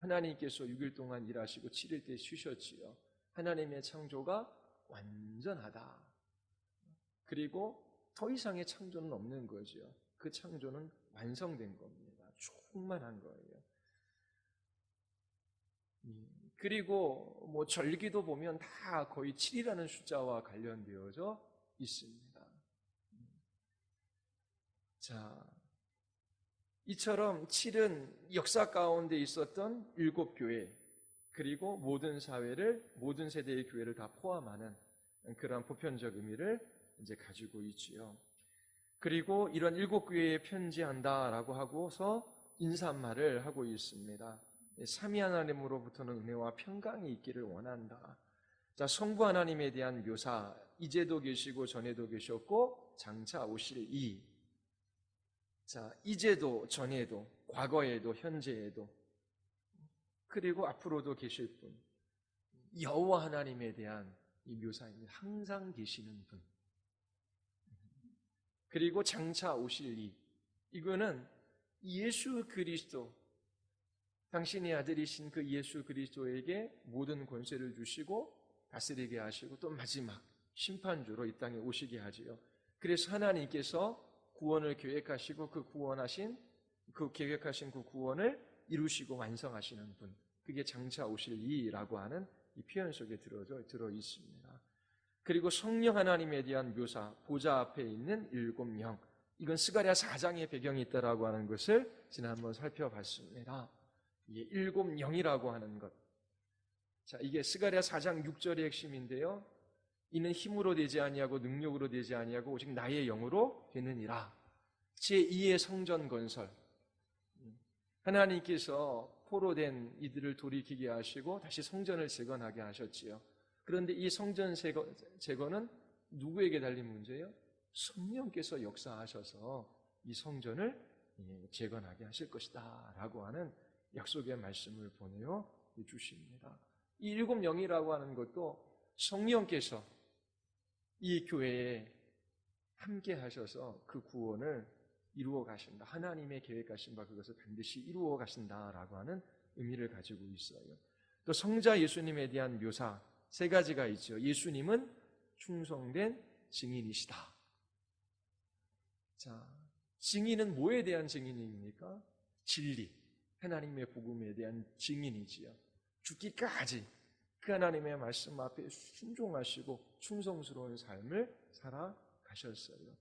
하나님께서 6일 동안 일하시고 7일 때 쉬셨지요. 하나님의 창조가 완전하다. 그리고 더 이상의 창조는 없는 거죠. 그 창조는 완성된 겁니다. 충만한 거예요. 그리고 뭐 절기도 보면 다 거의 7이라는 숫자와 관련되어져 있습니다. 자, 이처럼 7은 역사 가운데 있었던 7교회, 그리고 모든 사회를, 모든 세대의 교회를 다 포함하는 그러한 보편적 의미를 이제 가지고 있지요. 그리고 이런 7교회에 편지한다라고 하고서 인사말을 하고 있습니다. 삼위 하나님으로부터는 은혜와 평강이 있기를 원한다. 자, 성부 하나님에 대한 묘사, 이제도 계시고 전에도 계셨고 장차 오실 이. 자, 이제도 전에도 과거에도 현재에도 그리고 앞으로도 계실 분, 여호와 하나님에 대한 이 묘사입니다. 항상 계시는 분. 그리고 장차 오실 이. 이거는 예수 그리스도, 당신의 아들이신 그 예수 그리스도에게 모든 권세를 주시고 다스리게 하시고 또 마지막 심판주로 이 땅에 오시게 하지요. 그래서 하나님께서 구원을 계획하시고 계획하신 그 구원을 이루시고 완성하시는 분, 그게 장차 오실 이라고 하는 이 표현 속에 들어 있습니다. 그리고 성령 하나님에 대한 묘사, 보좌 앞에 있는 7명, 이건 스가랴 4장의 배경이 있다라고 하는 것을 지난번 살펴봤습니다. 이게 7영이라고 하는 것. 자, 이게 스가랴 4장 6절의 핵심인데요. 이는 힘으로 되지 아니하고 능력으로 되지 아니하고 오직 나의 영으로 되느니라. 제2의 성전 건설. 하나님께서 포로된 이들을 돌이키게 하시고 다시 성전을 재건하게 하셨지요. 그런데 이 성전 재건은 누구에게 달린 문제예요? 성령께서 역사하셔서 이 성전을 재건하게 하실 것이다 라고 하는 약속의 말씀을 보내어 주십니다. 이 7영이라고 하는 것도 성령께서 이 교회에 함께 하셔서 그 구원을 이루어 가신다. 하나님의 계획하신 바 그것을 반드시 이루어 가신다라고 하는 의미를 가지고 있어요. 또 성자 예수님에 대한 묘사 3가지가 있죠. 예수님은 충성된 증인이시다. 자, 증인은 뭐에 대한 증인입니까? 진리, 하나님의 복음에 대한 증인이지요. 죽기까지 그 하나님의 말씀 앞에 순종하시고 충성스러운 삶을 살아가셨어요.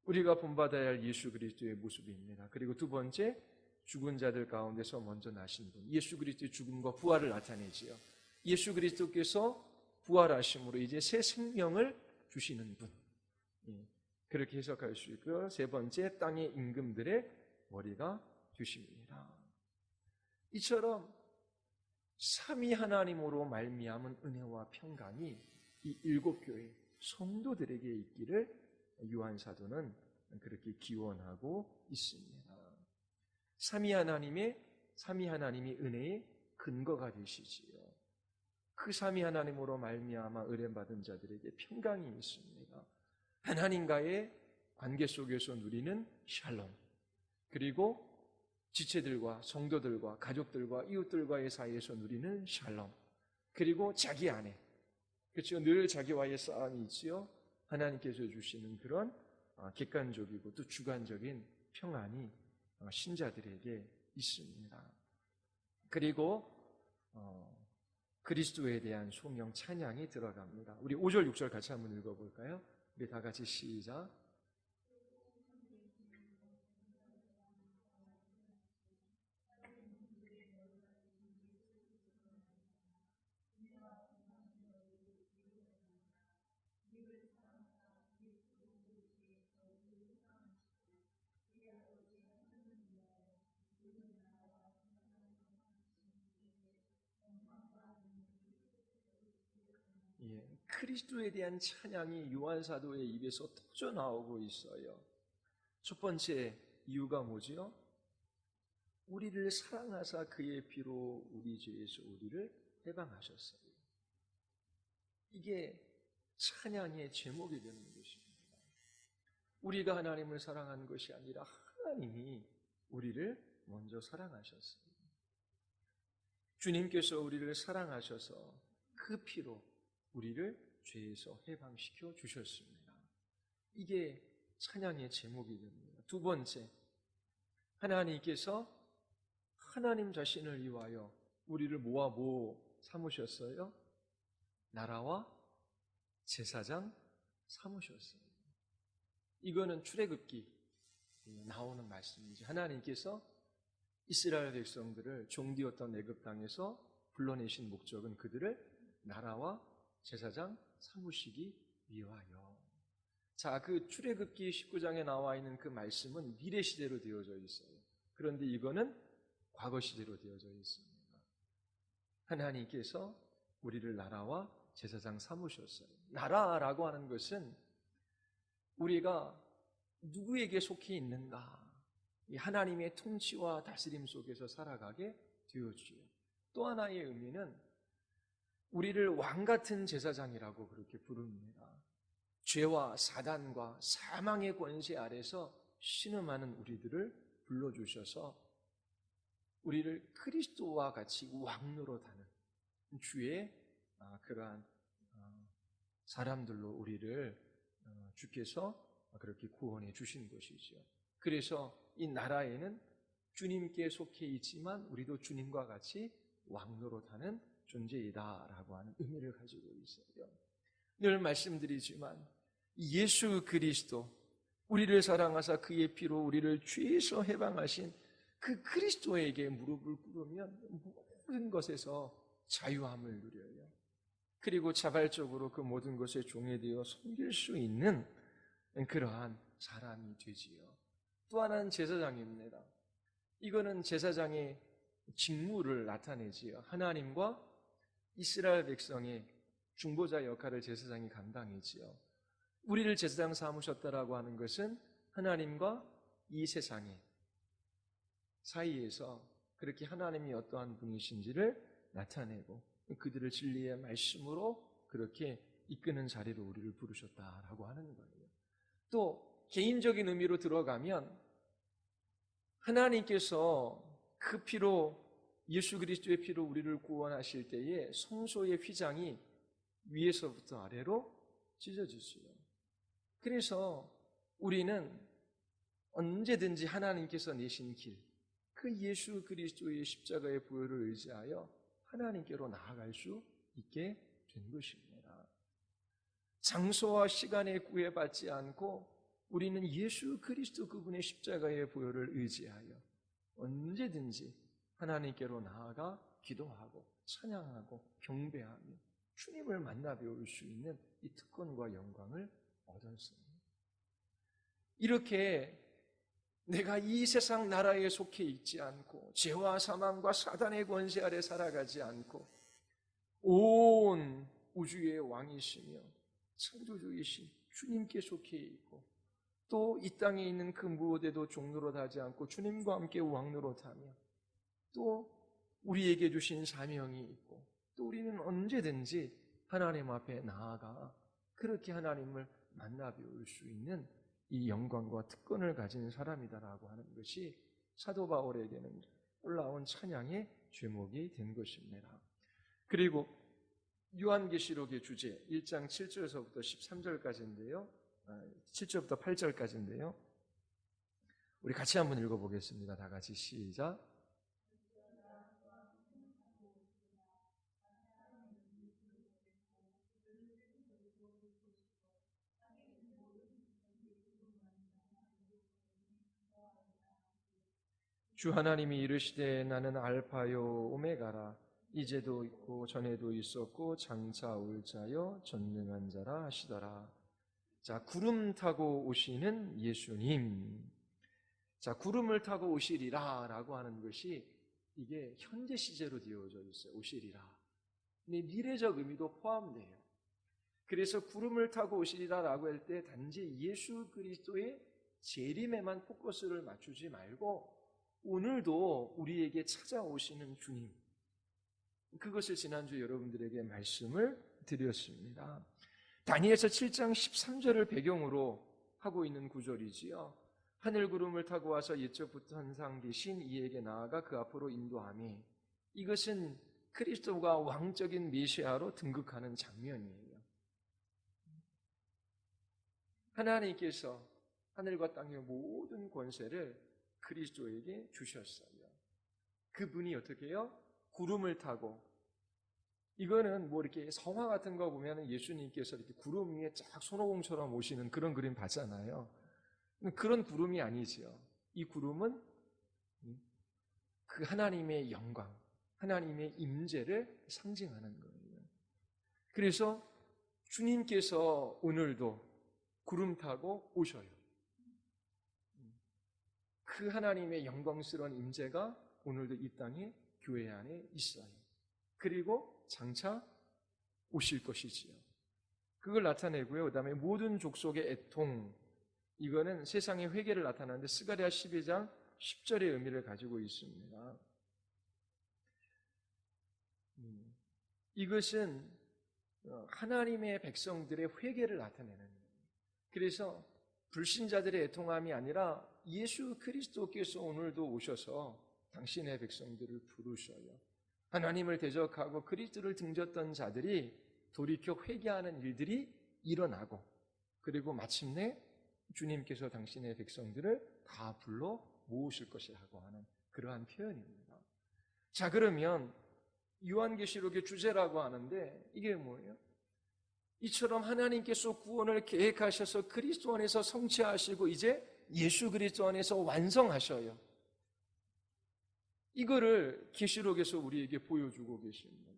우리가 본받아야 할 예수 그리스도의 모습입니다. 그리고 두 번째, 죽은 자들 가운데서 먼저 나신 분, 예수 그리스도의 죽음과 부활을 나타내지요. 예수 그리스도께서 부활하심으로 이제 새 생명을 주시는 분, 그렇게 해석할 수 있고요. 세 번째, 땅의 임금들의 머리가 되십니다. 이처럼 삼위 하나님으로 말미암은 은혜와 평강이 이 7교회 성도들에게 있기를 요한 사도는 그렇게 기원하고 있습니다. 삼위 하나님이 은혜의 근거가 되시지요. 그 삼위 하나님으로 말미암아 의뢰받은 자들에게 평강이 있습니다. 하나님과의 관계 속에서 누리는 샬롬, 그리고 지체들과 성도들과 가족들과 이웃들과의 사이에서 누리는 샬롬, 그리고 자기 안에, 그렇죠, 늘 자기와의 싸움이 있지요. 하나님께서 주시는 그런 객관적이고 또 주관적인 평안이 신자들에게 있습니다. 그리고 그리스도에 대한 소명 찬양이 들어갑니다. 우리 5절 6절 같이 한번 읽어볼까요? 우리 다 같이 시작. 그리스도에 대한 찬양이 요한 사도의 입에서 터져 나오고 있어요. 첫 번째 이유가 뭐지요? 우리를 사랑하사 그의 피로 우리 죄에서 우리를 해방하셨어요. 이게 찬양의 제목이 되는 것입니다. 우리가 하나님을 사랑한 것이 아니라 하나님이 우리를 먼저 사랑하셨어요. 주님께서 우리를 사랑하셔서 그 피로 우리를 죄에서 해방시켜 주셨습니다. 이게 찬양의 제목이 됩니다. 두 번째, 하나님께서 하나님 자신을 위하여 우리를 모아 삼으셨어요? 나라와 제사장 삼으셨어요. 이거는 출애굽기 나오는 말씀이죠. 하나님께서 이스라엘 백성들을 종되었던 애굽 땅에서 불러내신 목적은 그들을 나라와 제사장 삼으시기 위하여. 자, 그 출애굽기 19장에 나와 있는 그 말씀은 미래 시대로 되어져 있어요. 그런데 이거는 과거 시대로 되어져 있습니다. 하나님께서 우리를 나라와 제사장 삼으셨어요. 나라라고 하는 것은 우리가 누구에게 속해 있는가? 하나님의 통치와 다스림 속에서 살아가게 되어지요. 또 하나의 의미는 우리를 왕같은 제사장이라고 그렇게 부릅니다. 죄와 사단과 사망의 권세 아래서 신음하는 우리들을 불러주셔서 우리를 그리스도와 같이 왕노릇하는 주의 그러한 사람들로 우리를 주께서 그렇게 구원해 주신 것이죠. 그래서 이 나라에는 주님께 속해 있지만 우리도 주님과 같이 왕노릇하는 존재이다라고 하는 의미를 가지고 있어요. 늘 말씀드리지만 예수 그리스도, 우리를 사랑하사 그의 피로 우리를 죄에서 해방하신 그 그리스도에게 무릎을 꿇으면 모든 것에서 자유함을 누려요. 그리고 자발적으로 그 모든 것에 종이 되어 섬길 수 있는 그러한 사람이 되지요. 또 하나는 제사장입니다. 이거는 제사장의 직무를 나타내지요. 하나님과 이스라엘 백성의 중보자 역할을 제사장이 감당했지요. 우리를 제사장 삼으셨다라고 하는 것은 하나님과 이 세상의 사이에서 그렇게 하나님이 어떠한 분이신지를 나타내고 그들을 진리의 말씀으로 그렇게 이끄는 자리로 우리를 부르셨다라고 하는 거예요. 또 개인적인 의미로 들어가면 하나님께서 그 피로, 예수 그리스도의 피로 우리를 구원하실 때에 성소의 휘장이 위에서부터 아래로 찢어지지요. 그래서 우리는 언제든지 하나님께서 내신 길, 그 예수 그리스도의 십자가의 보혈을 의지하여 하나님께로 나아갈 수 있게 된 것입니다. 장소와 시간에 구애받지 않고 우리는 예수 그리스도 그분의 십자가의 보혈을 의지하여 언제든지 하나님께로 나아가 기도하고 찬양하고 경배하며 주님을 만나 배울 수 있는 이 특권과 영광을 얻었습니다. 이렇게 내가 이 세상 나라에 속해 있지 않고 죄와 사망과 사단의 권세 아래 살아가지 않고 온 우주의 왕이시며 창조주이신 주님께 속해 있고 또 이 땅에 있는 그 무엇에도 종노릇하지 않고 주님과 함께 왕노릇하며 또 우리에게 주신 사명이 있고 또 우리는 언제든지 하나님 앞에 나아가 그렇게 하나님을 만나 배울 수 있는 이 영광과 특권을 가진 사람이다라고 하는 것이 사도 바울에게는 올라온 찬양의 제목이 된 것입니다. 그리고 요한계시록의 주제 1장 7절서부터 13절까지인데요. 7절부터 8절까지인데요. 우리 같이 한번 읽어보겠습니다. 다 같이 시작. 주 하나님이 이르시되 나는 알파요 오메가라 이제도 있고 전에도 있었고 장차 올 자요 전능한 자라 하시더라. 자, 구름 타고 오시는 예수님. 자, 구름을 타고 오시리라 라고 하는 것이 이게 현재 시제로 되어져 있어요. 오시리라. 근데 미래적 의미도 포함돼요. 그래서 구름을 타고 오시리라 라고 할 때 단지 예수 그리스도의 재림에만 포커스를 맞추지 말고 오늘도 우리에게 찾아오시는 주님, 그것을 지난주 여러분들에게 말씀을 드렸습니다. 다니엘서 7장 13절을 배경으로 하고 있는 구절이지요. 하늘 구름을 타고 와서 옛적부터 항상 계신 이에게 나아가 그 앞으로 인도하니, 이것은 그리스도가 왕적인 메시아로 등극하는 장면이에요. 하나님께서 하늘과 땅의 모든 권세를 그리스도에게 주셨어요. 그분이 어떻게 해요? 구름을 타고, 이거는 뭐 이렇게 성화 같은 거 보면 예수님께서 이렇게 구름 위에 쫙 손오공처럼 오시는 그런 그림 봤잖아요. 그런 구름이 아니죠. 이 구름은 그 하나님의 영광, 하나님의 임재를 상징하는 거예요. 그래서 주님께서 오늘도 구름 타고 오셔요. 그 하나님의 영광스러운 임재가 오늘도 이 땅에 교회 안에 있어요. 그리고 장차 오실 것이지요. 그걸 나타내고요. 그 다음에 모든 족속의 애통, 이거는 세상의 회개를 나타내는데 스가랴 12장 10절의 의미를 가지고 있습니다. 이것은 하나님의 백성들의 회개를 나타내는 거예요. 그래서 불신자들의 애통함이 아니라 예수 그리스도께서 오늘도 오셔서 당신의 백성들을 부르셔요. 하나님을 대적하고 그리스도를 등졌던 자들이 돌이켜 회개하는 일들이 일어나고, 그리고 마침내 주님께서 당신의 백성들을 다 불러 모으실 것이라고 하는 그러한 표현입니다. 자, 그러면 요한계시록의 주제라고 하는데 이게 뭐예요? 이처럼 하나님께서 구원을 계획하셔서 그리스도 안에서 성취하시고 이제 예수 그리스도 안에서 완성하셔요. 이거를 계시록에서 우리에게 보여주고 계십니다.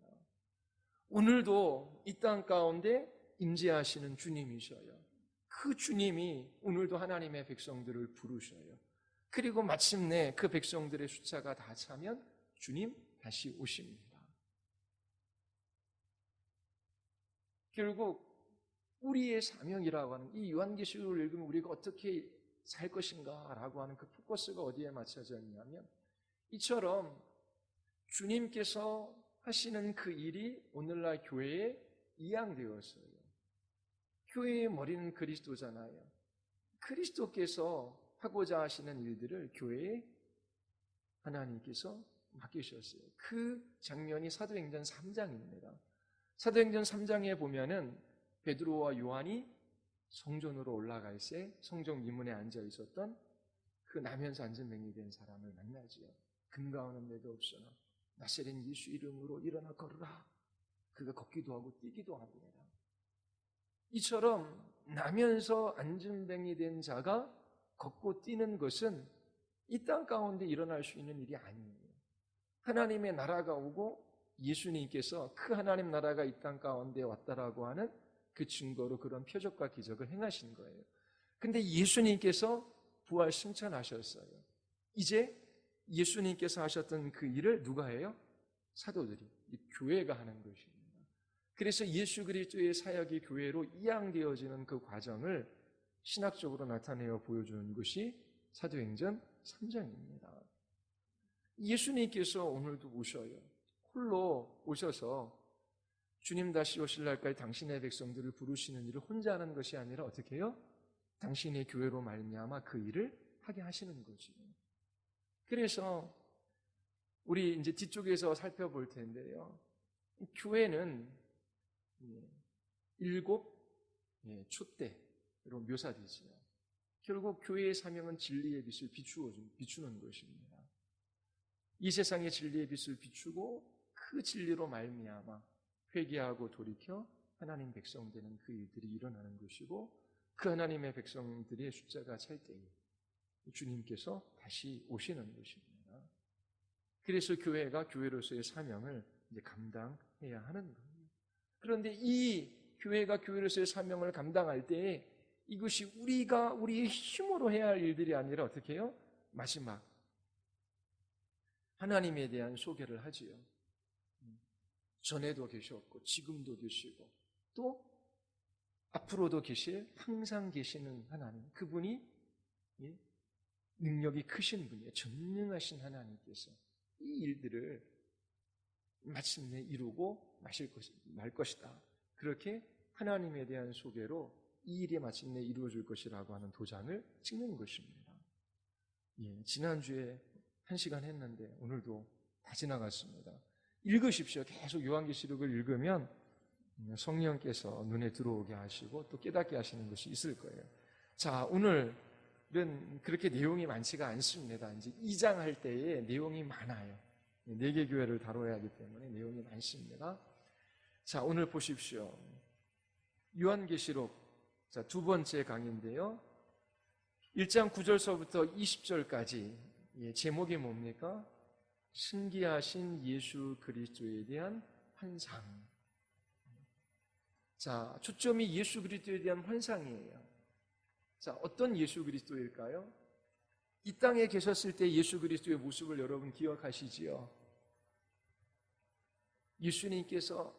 오늘도 이 땅 가운데 임재하시는 주님이셔요. 그 주님이 오늘도 하나님의 백성들을 부르셔요. 그리고 마침내 그 백성들의 숫자가 다 차면 주님 다시 오십니다. 결국 우리의 사명이라고 하는 이 요한계시록을 읽으면 우리가 어떻게 살 것인가라고 하는 그 포커스가 어디에 맞춰져 있냐면, 이처럼 주님께서 하시는 그 일이 오늘날 교회에 이양되었어요. 교회의 머리는 그리스도잖아요. 그리스도께서 하고자 하시는 일들을 교회에 하나님께서 맡기셨어요. 그 장면이 사도행전 3장입니다. 사도행전 3장에 보면은 베드로와 요한이 성전으로 올라갈 때 성전 미문에 앉아 있었던 그 나면서 안진뱅이 된 사람을 만나지요. 근거하는 데도 없으나 나사렛 예수 이름으로 일어나 걸으라. 그가 걷기도 하고 뛰기도 합니다. 이처럼 나면서 안진뱅이 된 자가 걷고 뛰는 것은 이 땅 가운데 일어날 수 있는 일이 아니에요. 하나님의 나라가 오고 예수님께서 그 하나님 나라가 이 땅 가운데 왔다라고 하는 그 증거로 그런 표적과 기적을 행하신 거예요. 근데 예수님께서 부활 승천하셨어요. 이제 예수님께서 하셨던 그 일을 누가 해요? 사도들이, 교회가 하는 것입니다. 그래서 예수 그리스도의 사역이 교회로 이양되어지는 그 과정을 신학적으로 나타내어 보여주는 것이 사도행전 3장입니다. 예수님께서 오늘도 오셔요. 홀로 오셔서 주님 다시 오실 날까지 당신의 백성들을 부르시는 일을 혼자 하는 것이 아니라 어떻게 해요? 당신의 교회로 말미암아 그 일을 하게 하시는 거죠. 그래서 우리 이제 뒤쪽에서 살펴볼 텐데요. 교회는 7 촛대로 묘사되지요. 결국 교회의 사명은 진리의 빛을 비추는 것입니다. 이 세상의 진리의 빛을 비추고 그 진리로 말미암아 회개하고 돌이켜 하나님 백성 되는 그 일들이 일어나는 것이고, 그 하나님의 백성들의 숫자가 찰 때에 주님께서 다시 오시는 것입니다. 그래서 교회가 교회로서의 사명을 이제 감당해야 하는 거예요. 그런데 이 교회가 교회로서의 사명을 감당할 때에 이것이 우리가 우리의 힘으로 해야 할 일들이 아니라 어떻게 해요? 마지막 하나님에 대한 소개를 하지요. 전에도 계셨고 지금도 계시고 또 앞으로도 계실, 항상 계시는 하나님, 그분이 능력이 크신 분이에요. 전능하신 하나님께서 이 일들을 마침내 이루고 말 것이다. 그렇게 하나님에 대한 소개로 이 일이 마침내 이루어질 것이라고 하는 도장을 찍는 것입니다. 지난주에 1시간 했는데 오늘도 다 지나갔습니다. 읽으십시오. 계속 요한계시록을 읽으면 성령께서 눈에 들어오게 하시고 또 깨닫게 하시는 것이 있을 거예요. 자, 오늘은 그렇게 내용이 많지가 않습니다. 이제 2장 할 때에 내용이 많아요. 4개 교회를 다뤄야 하기 때문에 내용이 많습니다. 자, 오늘 보십시오. 요한계시록, 자, 2번째 강의인데요. 1장 9절서부터 20절까지 제목이 뭡니까? 신기하신 예수 그리스도에 대한 환상. 자, 초점이 예수 그리스도에 대한 환상이에요. 자, 어떤 예수 그리스도일까요? 이 땅에 계셨을 때 예수 그리스도의 모습을 여러분 기억하시지요? 예수님께서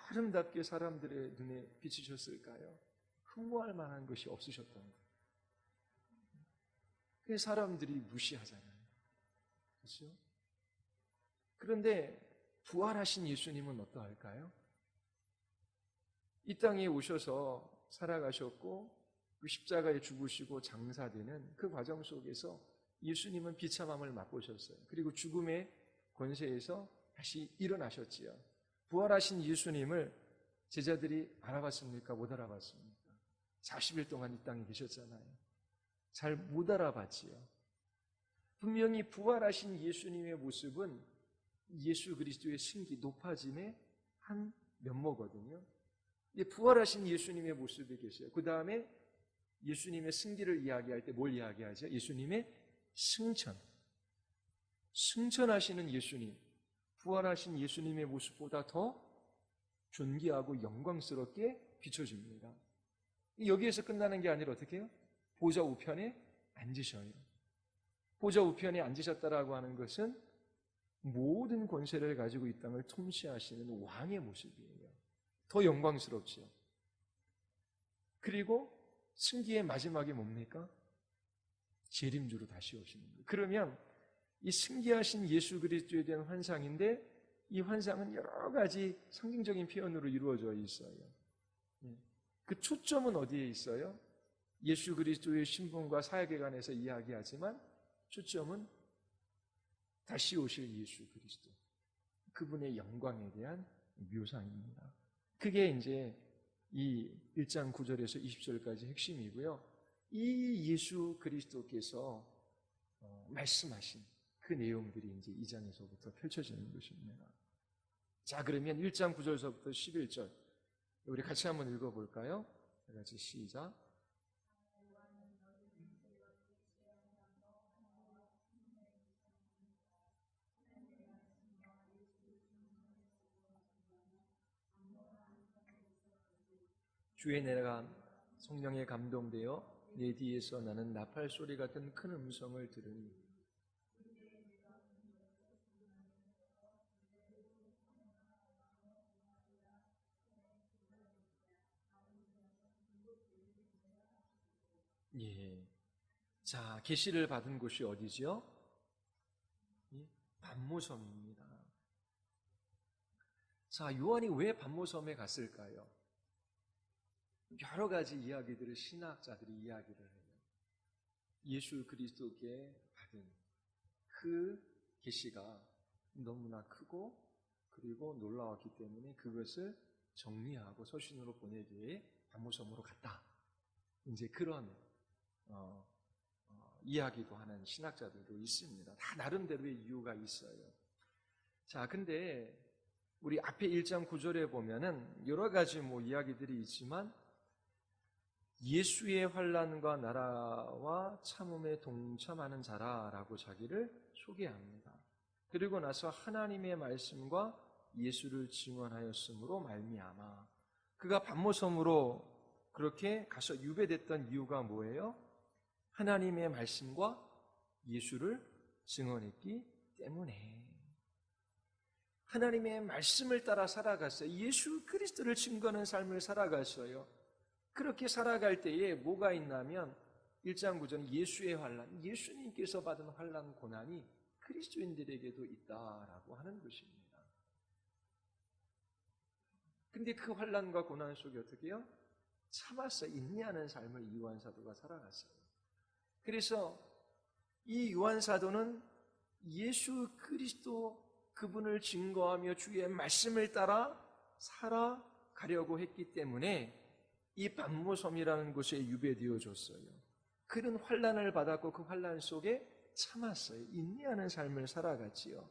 아름답게 사람들의 눈에 비치셨을까요? 흠모할 만한 것이 없으셨던 거예요. 그 사람들이 무시하잖아요. 그렇죠? 그런데 부활하신 예수님은 어떠할까요? 이 땅에 오셔서 살아가셨고 그 십자가에 죽으시고 장사되는 그 과정 속에서 예수님은 비참함을 맛보셨어요. 그리고 죽음의 권세에서 다시 일어나셨지요. 부활하신 예수님을 제자들이 알아봤습니까? 못 알아봤습니까? 40일 동안 이 땅에 계셨잖아요. 잘 못 알아봤지요. 분명히 부활하신 예수님의 모습은 예수 그리스도의 승기, 높아짐의 한 면모거든요. 부활하신 예수님의 모습이 계세요. 그 다음에 예수님의 승기를 이야기할 때 뭘 이야기하죠? 예수님의 승천. 승천하시는 예수님, 부활하신 예수님의 모습보다 더 존귀하고 영광스럽게 비춰집니다. 여기에서 끝나는 게 아니라 어떻게 해요? 보좌 우편에 앉으셔요. 보좌 우편에 앉으셨다라고 하는 것은 모든 권세를 가지고 이 땅을 통치하시는 왕의 모습이에요. 더 영광스럽죠. 그리고 승기의 마지막이 뭡니까? 재림주로 다시 오시는 거예요. 그러면 이 승기하신 예수 그리스도에 대한 환상인데 이 환상은 여러 가지 상징적인 표현으로 이루어져 있어요. 그 초점은 어디에 있어요? 예수 그리스도의 신분과 사역에 관해서 이야기하지만 초점은 다시 오실 예수 그리스도, 그분의 영광에 대한 묘사입니다. 그게 이제 이 1장 9절에서 20절까지 핵심이고요. 이 예수 그리스도께서 말씀하신 그 내용들이 이제 2장에서부터 펼쳐지는 것입니다. 자, 그러면 1장 9절서부터 11절 우리 같이 한번 읽어볼까요? 같이 시작. 주의 내가 성령에 감동되어 내 뒤에서 나는 나팔 소리 같은 큰 음성을 들으니 예. 자, 계시를 받은 곳이 어디죠? 반모섬입니다. 자, 요한이 왜 반모섬에 갔을까요? 여러 가지 이야기들을 신학자들이 이야기를 해요. 예수 그리스도께 받은 그 계시가 너무나 크고 그리고 놀라웠기 때문에 그것을 정리하고 서신으로 보내기 위해 반모섬으로 갔다. 이제 그런 이야기도 하는 신학자들도 있습니다. 다 나름대로의 이유가 있어요. 자, 근데 우리 앞에 1장 9절에 보면은 여러 가지 이야기들이 있지만 예수의 환난과 나라와 참음에 동참하는 자라라고 자기를 소개합니다. 그리고 나서 하나님의 말씀과 예수를 증언하였으므로 말미암아 그가 반모섬으로 그렇게 가서 유배됐던 이유가 뭐예요? 하나님의 말씀과 예수를 증언했기 때문에 하나님의 말씀을 따라 살아갔어요. 예수 그리스도를 증거하는 삶을 살아갔어요. 그렇게 살아갈 때에 뭐가 있냐면 1장 9절 예수의 환난, 예수님께서 받은 환난 고난이 그리스도인들에게도 있다라고 하는 것입니다. 근데 그 환난과 고난 속에 어떻게 해요? 참아서 인내하는 삶을 이 요한 사도가 살아갔어요. 그래서 이 요한 사도는 예수 그리스도 그분을 증거하며 주의 말씀을 따라 살아가려고 했기 때문에 이 반모섬이라는 곳에 유배되어졌어요. 그는 환난을 받았고 그 환난 속에 참았어요. 인내하는 삶을 살아갔지요.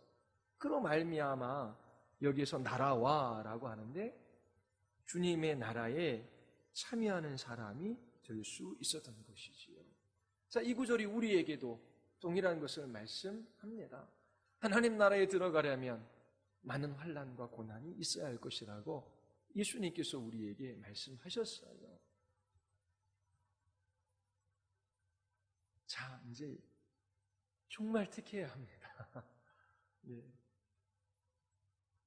그로 말미암아 여기서 나라와라고 하는데 주님의 나라에 참여하는 사람이 될 수 있었던 것이지요. 자, 이 구절이 우리에게도 동일한 것을 말씀합니다. 하나님 나라에 들어가려면 많은 환난과 고난이 있어야 할 것이라고 예수님께서 우리에게 말씀하셨어요. 자, 이제 정말 특혜해야 합니다. 네.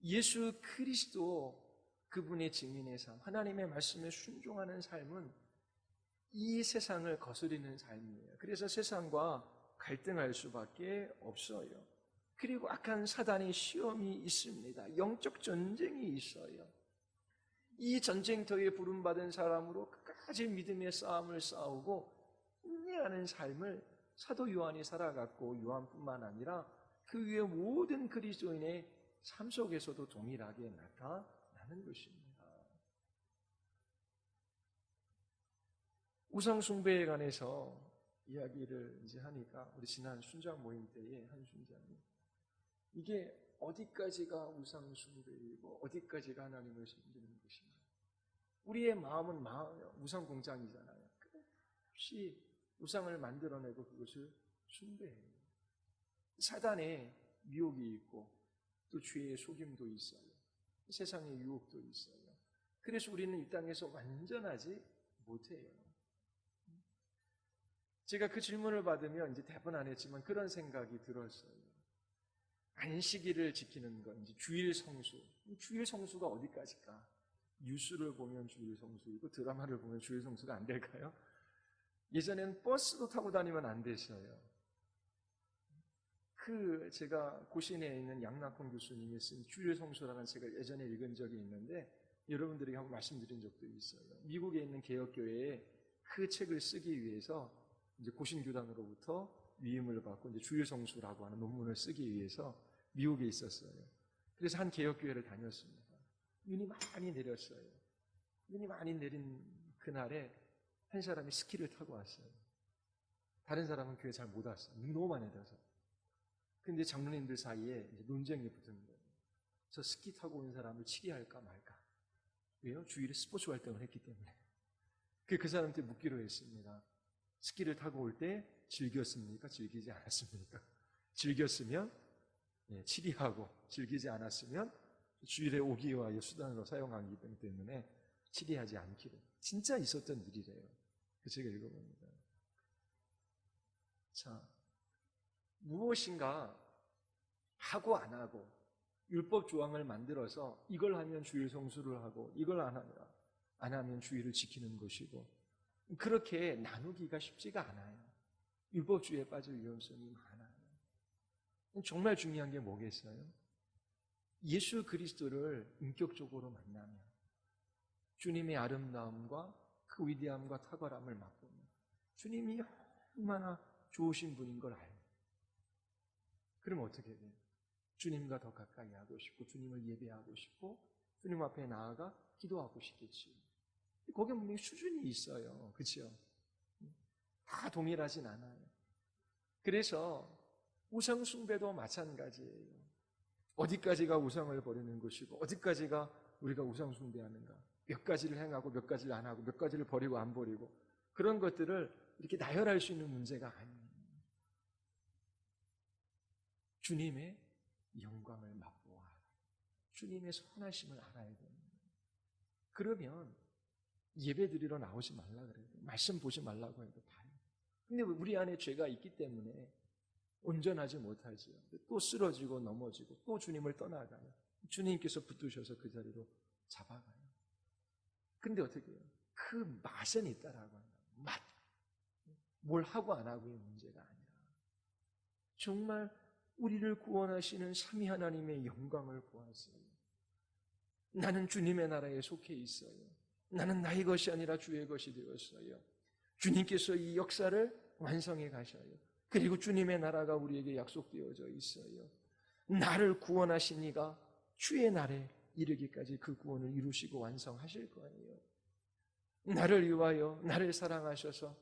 예수 그리스도 그분의 증인의 삶, 하나님의 말씀에 순종하는 삶은 이 세상을 거스리는 삶이에요. 그래서 세상과 갈등할 수밖에 없어요. 그리고 악한 사단의 시험이 있습니다. 영적 전쟁이 있어요. 이 전쟁터에 부름받은 사람으로 끝까지 믿음의 싸움을 싸우고 인내하는 삶을 사도 요한이 살아갔고, 요한뿐만 아니라 그 위에 모든 그리스도인의 삶 속에서도 동일하게 나타나는 것입니다. 우상 숭배에 관해서 이야기를 이제 하니까 우리 지난 순장 모임 때에 한 순장이 이게 어디까지가 우상 숭배이고 어디까지가 하나님을 섬기는 것인가? 우리의 마음은 우상 공장이잖아요. 끝없이 우상을 만들어내고 그것을 숭배해요. 사단의 미혹이 있고 또 죄의 속임도 있어요. 세상의 유혹도 있어요. 그래서 우리는 이 땅에서 완전하지 못해요. 제가 그 질문을 받으면 이제 대답은 안 했지만 그런 생각이 들었어요. 안식일을 지키는 건 이제 주일 성수. 주일 성수가 어디까지일까? 뉴스를 보면 주일 성수이고 드라마를 보면 주일 성수가 안 될까요? 예전에는 버스도 타고 다니면 안 됐어요. 제가 고신에 있는 양낙훈 교수님이 쓴 주일 성수라는 책을 예전에 읽은 적이 있는데 여러분들에게 한번 말씀드린 적도 있어요. 미국에 있는 개혁교회에 그 책을 쓰기 위해서 이제 고신교단으로부터 위임을 받고 이제 주일 성수라고 하는 논문을 쓰기 위해서 미국에 있었어요. 그래서 한 개혁교회를 다녔습니다. 눈이 많이 내렸어요. 눈이 많이 내린 그날에 한 사람이 스키를 타고 왔어요. 다른 사람은 교회 잘 못 왔어요. 눈이 너무 많이 내려서. 근데 장로님들 사이에 이제 논쟁이 붙은 거예요. 저 스키 타고 온 사람을 치게 할까 말까. 왜요? 주일에 스포츠 활동을 했기 때문에. 그 사람한테 묻기로 했습니다. 스키를 타고 올 때 즐겼습니까? 즐기지 않았습니까? 즐겼으면 치리하고 즐기지 않았으면 주일에 오기와 수단으로 사용하기 때문에 치리하지 않기로. 진짜 있었던 일이래요. 그 책을 읽어봅니다. 자, 무엇인가 하고 안 하고 율법 조항을 만들어서 이걸 하면 주일 성수를 하고 이걸 안 하면 주일을 지키는 것이고 그렇게 나누기가 쉽지가 않아요. 율법주의에 빠질 위험성이 많아요. 정말 중요한 게 뭐겠어요? 예수 그리스도를 인격적으로 만나면 주님의 아름다움과 그 위대함과 탁월함을 맛보면 주님이 얼마나 좋으신 분인 걸 알고 그럼 어떻게 돼요? 주님과 더 가까이 하고 싶고 주님을 예배하고 싶고 주님 앞에 나아가 기도하고 싶겠지요. 거기에 분명히 수준이 있어요. 그렇죠? 다 동일하진 않아요. 그래서 우상 숭배도 마찬가지예요. 어디까지가 우상을 버리는 것이고 어디까지가 우리가 우상 숭배하는가? 몇 가지를 행하고 몇 가지를 안 하고 몇 가지를 버리고 안 버리고 그런 것들을 이렇게 나열할 수 있는 문제가 아니에요. 주님의 영광을 맛보아 주님의 선하심을 알아야 됩니다. 그러면 예배 드리러 나오지 말라 그래요. 말씀 보지 말라고 해도 봐요. 근데 우리 안에 죄가 있기 때문에 온전하지 못하지요. 또 쓰러지고 넘어지고 또 주님을 떠나가요. 주님께서 붙드셔서 그 자리로 잡아가요. 근데 어떻게 해요? 그 맛은 있다라고 하는 맛. 뭘 하고 안 하고의 문제가 아니라 정말 우리를 구원하시는 삼위 하나님의 영광을 보았어요. 나는 주님의 나라에 속해 있어요. 나는 나의 것이 아니라 주의 것이 되었어요. 주님께서 이 역사를 완성해 가셔요. 그리고 주님의 나라가 우리에게 약속되어져 있어요. 나를 구원하신 이가 주의 날에 이르기까지 그 구원을 이루시고 완성하실 거 아니에요. 나를 위하여 나를 사랑하셔서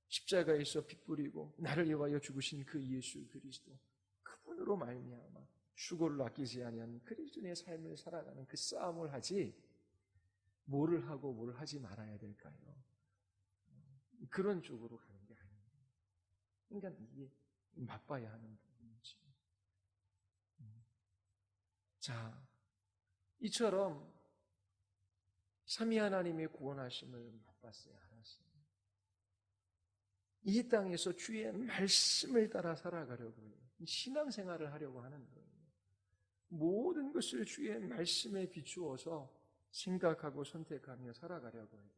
십자가에서 피 뿌리고 나를 위하여 죽으신 그 예수 그리스도, 그분으로 말미암아 수고를 아끼지 아니한 그리스도의 삶을 살아가는 그 싸움을 하지, 뭐를 하고 뭘 하지 말아야 될까요? 그런 쪽으로 가는 게 아니에요. 그러니까 이게 맛봐야 하는 부분이지. 자, 이처럼 삼위 하나님의 구원하심을 맛봤어요. 알았어요. 이 땅에서 주의 말씀을 따라 살아가려고 해요. 신앙생활을 하려고 하는 거예요. 모든 것을 주의 말씀에 비추어서 생각하고 선택하며 살아가려고 해요.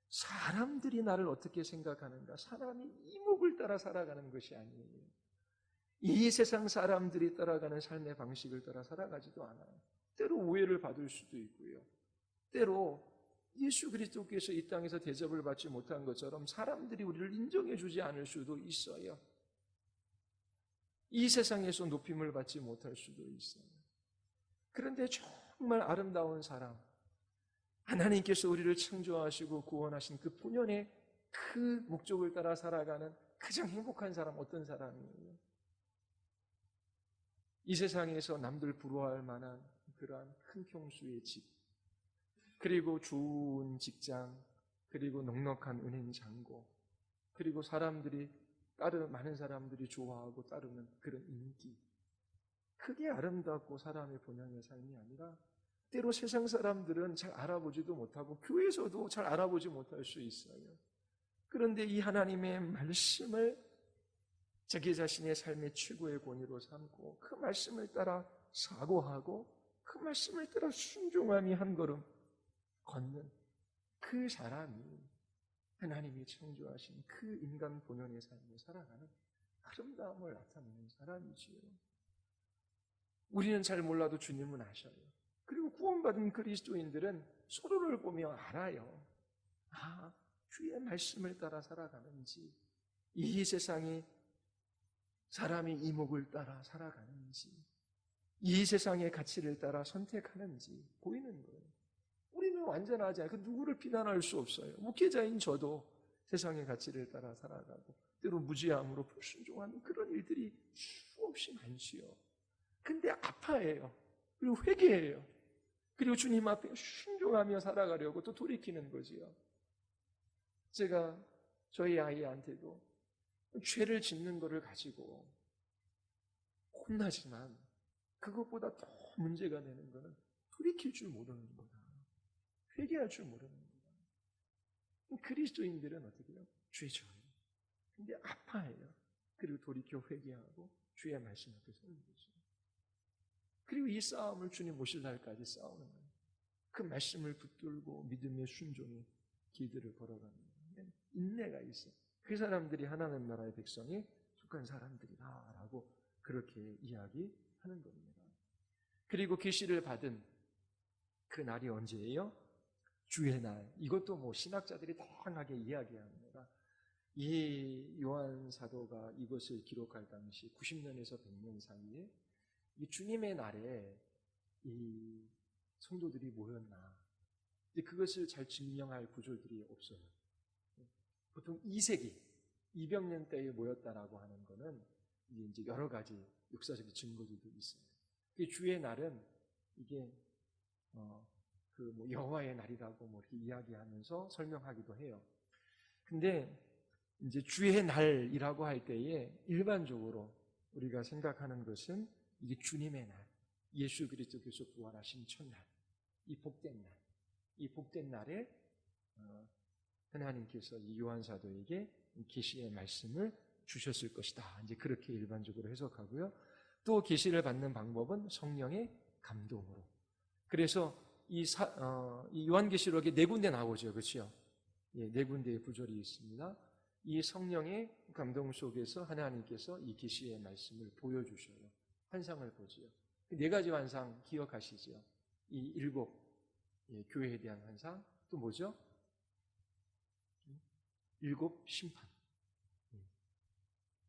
사람들이 나를 어떻게 생각하는가, 사람이 이목을 따라 살아가는 것이 아니에요. 이 세상 사람들이 따라가는 삶의 방식을 따라 살아가지도 않아요. 때로 오해를 받을 수도 있고요. 때로 예수 그리스도께서 이 땅에서 대접을 받지 못한 것처럼 사람들이 우리를 인정해 주지 않을 수도 있어요. 이 세상에서 높임을 받지 못할 수도 있어요. 그런데 정말 아름다운 사람, 하나님께서 우리를 창조하시고 구원하신 그 본연의 그 목적을 따라 살아가는 가장 행복한 사람, 어떤 사람이에요? 이 세상에서 남들 부러워할 만한 그러한 큰 평수의 집, 그리고 좋은 직장, 그리고 넉넉한 은행 잔고, 그리고 많은 사람들이 좋아하고 따르는 그런 인기, 그게 아름답고 사람의 본연의 삶이 아니라, 때로 세상 사람들은 잘 알아보지도 못하고 교회에서도 잘 알아보지 못할 수 있어요. 그런데 이 하나님의 말씀을 자기 자신의 삶의 최고의 권위로 삼고 그 말씀을 따라 사고하고 그 말씀을 따라 순종함이 한 걸음 걷는 그 사람이 하나님이 창조하신 그 인간 본연의 삶을 살아가는 아름다움을 나타내는 사람이지요. 우리는 잘 몰라도 주님은 아셔요. 그리고 구원받은 그리스도인들은 서로를 보며 알아요. 아, 주의 말씀을 따라 살아가는지, 이 세상이 사람이 이목을 따라 살아가는지, 이 세상의 가치를 따라 선택하는지 보이는 거예요. 우리는 완전하지 않아요. 누구를 비난할 수 없어요. 목회자인 저도 세상의 가치를 따라 살아가고 때로 무지함으로 불순종하는 그런 일들이 수없이 많지요. 근데 아파해요. 그리고 회개해요. 그리고 주님 앞에 순종하며 살아가려고 또 돌이키는 거지요. 제가 저희 아이한테도 죄를 짓는 것을 가지고 혼나지만 그것보다 더 문제가 되는 것은 돌이킬 줄 모르는 거다. 회개할 줄 모르는 거다. 그리스도인들은 어떻게 해요? 죄 져요. 근데 아파해요. 그리고 돌이켜 회개하고 주의 말씀 앞에 서는 거죠. 그리고 이 싸움을 주님 오실 날까지 싸우는 거예요. 그 말씀을 붙들고 믿음의 순종의 길들을 걸어가는 거예요. 인내가 있어. 그 사람들이 하나님 나라의 백성이 속한 사람들이다라고 그렇게 이야기하는 겁니다. 그리고 계시를 받은 그 날이 언제예요? 주의 날. 이것도 신학자들이 다양하게 이야기합니다. 이 요한 사도가 이것을 기록할 당시 90년에서 100년 사이에 이 주님의 날에 이 성도들이 모였나. 근데 그것을 잘 증명할 구조들이 없어요. 보통 2세기, 200년 때에 모였다라고 하는 거는 이제 여러 가지 역사적인 증거들도 있어요. 주의 날은 이게 여호와의 날이라고 이렇게 이야기하면서 설명하기도 해요. 근데 이제 주의 날이라고 할 때에 일반적으로 우리가 생각하는 것은 이게 주님의 날, 예수 그리스도께서 부활하신 첫날, 이 복된 날에 하나님께서 이 요한 사도에게 계시의 말씀을 주셨을 것이다. 이제 그렇게 일반적으로 해석하고요. 또 계시를 받는 방법은 성령의 감동으로. 그래서 이 요한계시록에 4군데 나오죠, 그렇죠? 예, 4군데의 구절이 있습니다. 이 성령의 감동 속에서 하나님께서 이 계시의 말씀을 보여주셔요. 환상을 보지요. 4가지 환상 기억하시죠? 이 7 교회에 대한 환상, 또 뭐죠? 7 심판,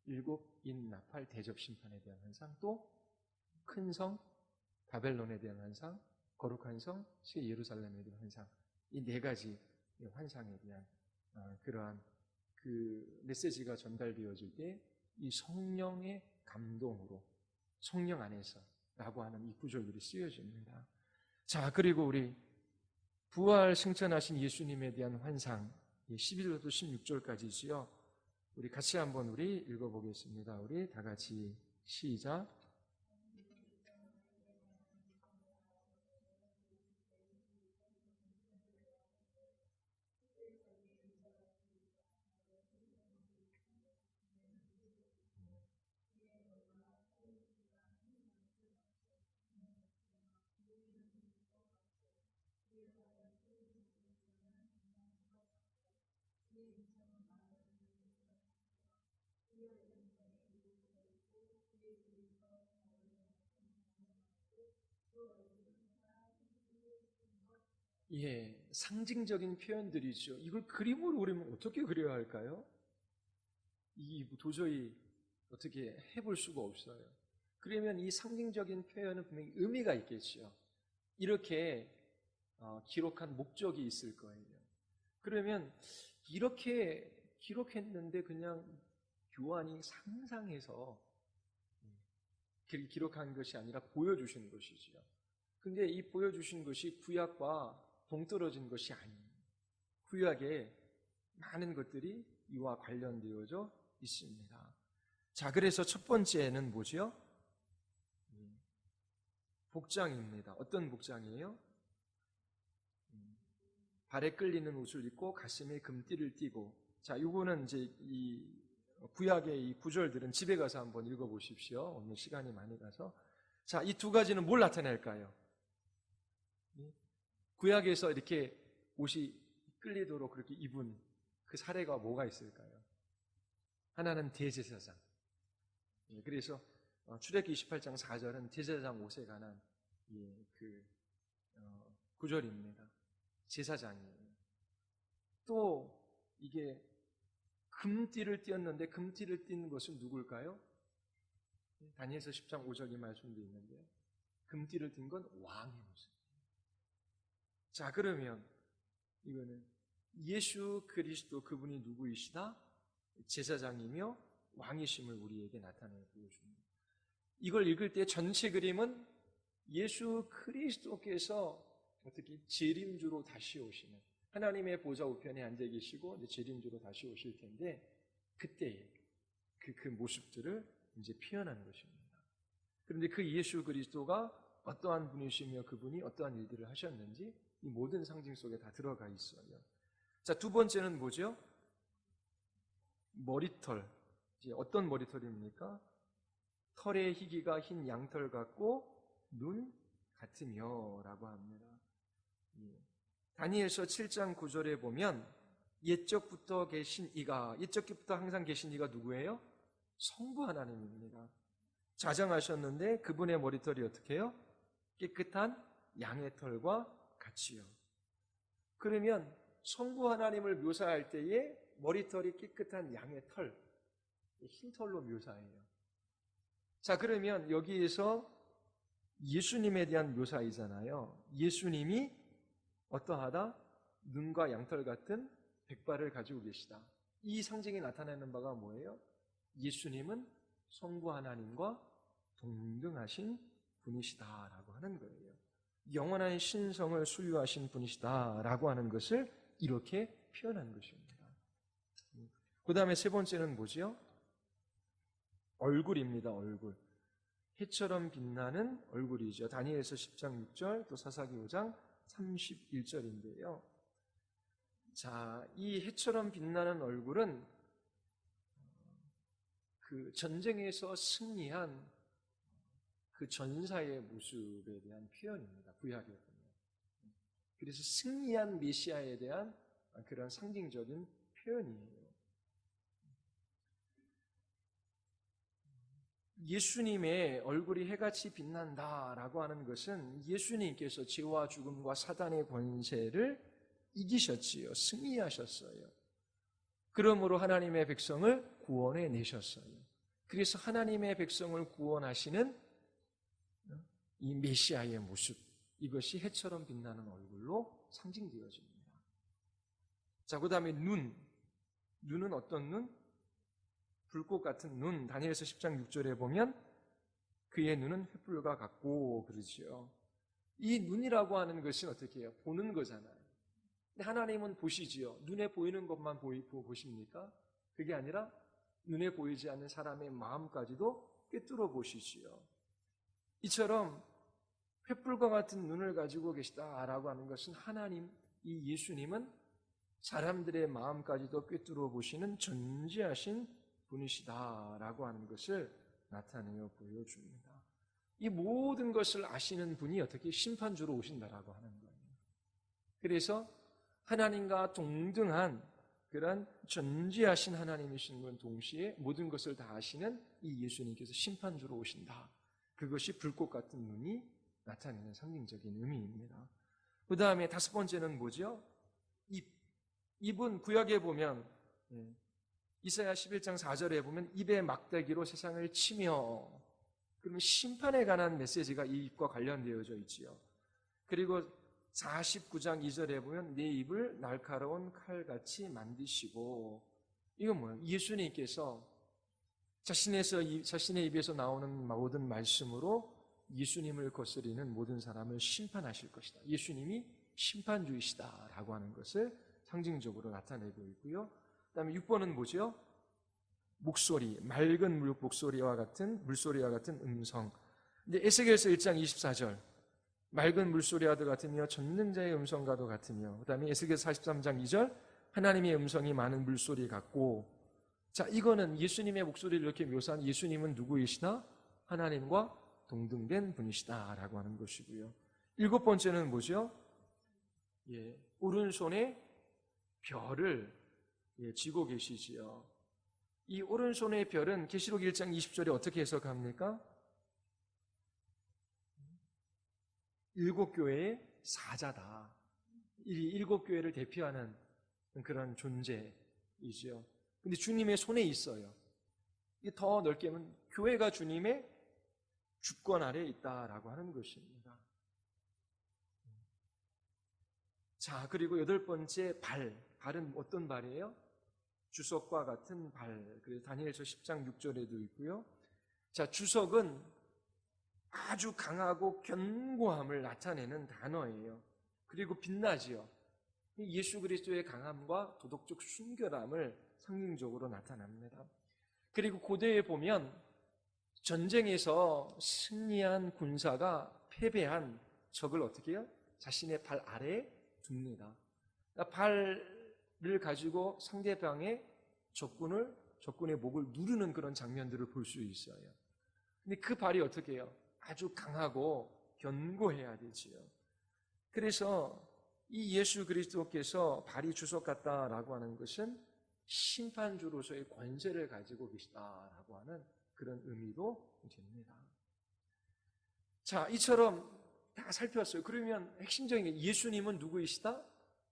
7 인나팔 대접 심판에 대한 환상, 또 큰 성, 바벨론에 대한 환상, 거룩한 성, 새 예루살렘에 대한 환상, 이 네 가지 환상에 대한 그러한 그 메시지가 전달되어질 때 이 성령의 감동으로 성령 안에서 라고 하는 이 구절들이 쓰여집니다. 자, 그리고 우리 부활 승천하신 예수님에 대한 환상 11절부터 16절까지지요. 우리 같이 한번 우리 읽어보겠습니다. 우리 다 같이 시작. 예, 상징적인 표현들이죠. 이걸 그림으로 그리면 어떻게 그려야 할까요? 이 도저히 어떻게 해볼 수가 없어요. 그러면 이 상징적인 표현은 분명히 의미가 있겠죠. 이렇게 기록한 목적이 있을 거예요. 그러면 이렇게 기록했는데 그냥 요한이 상상해서 기록한 것이 아니라 보여주신 것이지요. 근데 이 보여주신 것이 구약과 동떨어진 것이 아니에요. 구약에 많은 것들이 이와 관련되어져 있습니다. 자, 그래서 첫 번째는 뭐죠? 복장입니다. 어떤 복장이에요? 발에 끌리는 옷을 입고 가슴에 금띠를 띠고. 자, 이거는 이제 이 구약의 이 구절들은 집에 가서 한번 읽어보십시오. 오늘 시간이 많이 가서. 자, 이 두 가지는 뭘 나타낼까요? 구약에서 이렇게 옷이 끌리도록 그렇게 입은 그 사례가 뭐가 있을까요? 하나는 대제사장. 그래서 출애굽기 28장 4절은 제사장 옷에 관한 구절입니다. 제사장이에요. 또 이게 금띠를 띄었는데 금띠를 띈 것은 누굴까요? 다니엘서 10장 5절 이 말씀도 있는데요. 금띠를 띈 건 왕의 모습이에요. 자, 그러면 이거는 예수 그리스도 그분이 누구이시다? 제사장이며 왕이심을 우리에게 나타내 보여줍니다. 이걸 읽을 때 전체 그림은 예수 그리스도께서 어떻게 재림주로 다시 오시는 하나님의 보좌 우편에 앉아 계시고 이제 재림주로 다시 오실 텐데 그때의 그 모습들을 이제 표현하는 것입니다. 그런데 그 예수 그리스도가 어떠한 분이시며 그분이 어떠한 일들을 하셨는지 이 모든 상징 속에 다 들어가 있어요. 자, 두 번째는 뭐죠? 머리털. 이제 어떤 머리털입니까? 털의 희기가 흰 양털 같고 눈 같으며 라고 합니다. 다니엘서 7장 9절에 보면 옛적부터 계신 이가, 옛적부터 항상 계신 이가 누구예요? 성부 하나님입니다. 자정하셨는데 그분의 머리털이 어떻게 해요? 깨끗한 양의 털과 같이요. 그러면 성부 하나님을 묘사할 때에 머리털이 깨끗한 양의 털, 흰 털로 묘사해요. 자, 그러면 여기에서 예수님에 대한 묘사이잖아요. 예수님이 어떠하다? 눈과 양털 같은 백발을 가지고 계시다. 이 상징이 나타내는 바가 뭐예요? 예수님은 성부 하나님과 동등하신 분이시다라고 하는 거예요. 영원한 신성을 소유하신 분이시다라고 하는 것을 이렇게 표현한 것입니다. 그 다음에 세 번째는 뭐죠? 얼굴입니다. 얼굴. 해처럼 빛나는 얼굴이죠. 다니엘서 10장 6절 또 사사기 5장 31절인데요. 자, 이 해처럼 빛나는 얼굴은 그 전쟁에서 승리한 그 전사의 모습에 대한 표현입니다. 구약에 보면. 그래서 승리한 메시아에 대한 그런 상징적인 표현이에요. 예수님의 얼굴이 해같이 빛난다라고 하는 것은 예수님께서 죄와 죽음과 사단의 권세를 이기셨지요. 승리하셨어요. 그러므로 하나님의 백성을 구원해 내셨어요. 그래서 하나님의 백성을 구원하시는 이 메시아의 모습, 이것이 해처럼 빛나는 얼굴로 상징되어집니다. 자, 그 다음에 눈은 어떤 눈? 불꽃 같은 눈. 다니엘서 10장 6절에 보면 그의 눈은 횃불과 같고 그러지요. 이 눈이라고 하는 것은 어떻게 해요? 보는 거잖아요. 근데 하나님은 보시지요. 눈에 보이는 것만 보십니까? 그게 아니라 눈에 보이지 않는 사람의 마음까지도 꿰뚫어 보시지요. 이처럼 횃불과 같은 눈을 가지고 계시다라고 하는 것은 하나님, 이 예수님은 사람들의 마음까지도 꿰뚫어 보시는 전지하신 분이시다라고 하는 것을 나타내어 보여줍니다. 이 모든 것을 아시는 분이 어떻게 심판주로 오신다라고 하는 거예요. 그래서 하나님과 동등한 그런 전지하신 하나님이신 분 동시에 모든 것을 다 아시는 이 예수님께서 심판주로 오신다. 그것이 불꽃 같은 눈이 나타내는 상징적인 의미입니다. 그 다음에 다섯 번째는 뭐죠? 입은 구약에 보면 이사야 11장 4절에 보면 입의 막대기로 세상을 치며, 그러면 심판에 관한 메시지가 이 입과 관련되어져 있지요. 그리고 49장 2절에 보면 내 입을 날카로운 칼같이 만드시고, 이건 뭐예요? 예수님께서 자신의 입에서 나오는 모든 말씀으로 예수님을 거스리는 모든 사람을 심판하실 것이다. 예수님이 심판주이시다라고 하는 것을 상징적으로 나타내고 있고요. 그 다음에 6번은 뭐죠? 목소리, 맑은 물소리와 같은 음성. 근데 에스겔서 1장 24절, 맑은 물소리와 같으며 전능자의 음성과도 같으며, 그 다음에 에스겔서 43장 2절, 하나님의 음성이 많은 물소리 같고. 자, 이거는 예수님의 목소리를 이렇게 묘사한 예수님은 누구이시나? 하나님과 동등된 분이시다라고 하는 것이고요. 7번째는 뭐죠? 오른손에 별을 쥐고 계시지요. 이 오른손의 별은 계시록 1장 20절에 어떻게 해석합니까? 7교회의 사자다. 이 7교회를 대표하는 그런 존재이죠. 근데 주님의 손에 있어요. 이게 더 넓게 하면 교회가 주님의 주권 아래에 있다라고 하는 것입니다. 자, 그리고 8번째 발은 어떤 발이에요? 주석과 같은 발. 그래서 다니엘서 10장 6절에도 있고요. 자, 주석은 아주 강하고 견고함을 나타내는 단어예요. 그리고 빛나지요. 예수 그리스도의 강함과 도덕적 순결함을 상징적으로 나타납니다. 그리고 고대에 보면 전쟁에서 승리한 군사가 패배한 적을 어떻게 해요? 자신의 발 아래에 둡니다. 그러니까 발을 가지고 상대방의 적군의 목을 누르는 그런 장면들을 볼 수 있어요. 근데 그 발이 어떻게 해요? 아주 강하고 견고해야 되지요. 그래서 이 예수 그리스도께서 발이 주석 같다라고 하는 것은 심판주로서의 권세를 가지고 계시다라고 하는 그런 의미도 됩니다. 자, 이처럼 다 살펴봤어요. 그러면 핵심적인 게 예수님은 누구이시다?